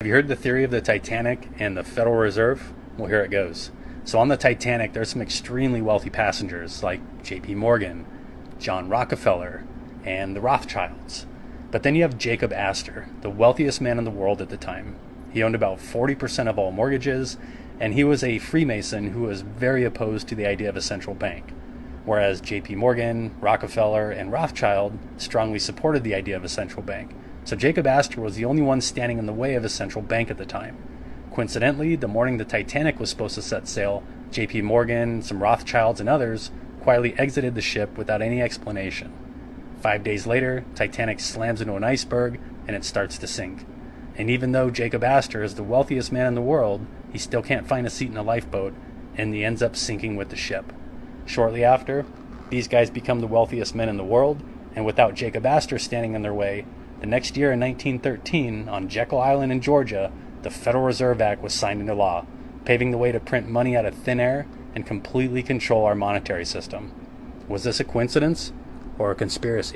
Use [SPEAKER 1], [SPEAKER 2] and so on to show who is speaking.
[SPEAKER 1] you heard the theory of the Titanic and the Federal Reserve? Well, here it goes. So on the Titanic, there's some extremely wealthy passengers like J.P. Morgan, John Rockefeller, and the Rothschilds. But then you have Jacob Astor, the wealthiest man in the world at the time. He owned about 40% of all mortgages, and he was a Freemason who was very opposed to the idea of a central bank. Whereas J.P. Morgan, Rockefeller, and Rothschild strongly supported the idea of a central bank. So Jacob Astor was the only one standing in the way of a central bank at the time. Coincidentally, the morning the Titanic was supposed to set sail, J.P. Morgan, some Rothschilds, and others quietly exited the ship without any explanation. 5 days later, Titanic slams into an iceberg and it starts to sink. And even though Jacob Astor is the wealthiest man in the world, he still can't find a seat in a lifeboat, and he ends up sinking with the ship. Shortly after, these guys become the wealthiest men in the world, and without Jacob Astor standing in their way, the next year in 1913, on Jekyll Island in Georgia, the Federal Reserve Act was signed into law, paving the way to print money out of thin air and completely control our monetary system. Was this a coincidence or a conspiracy?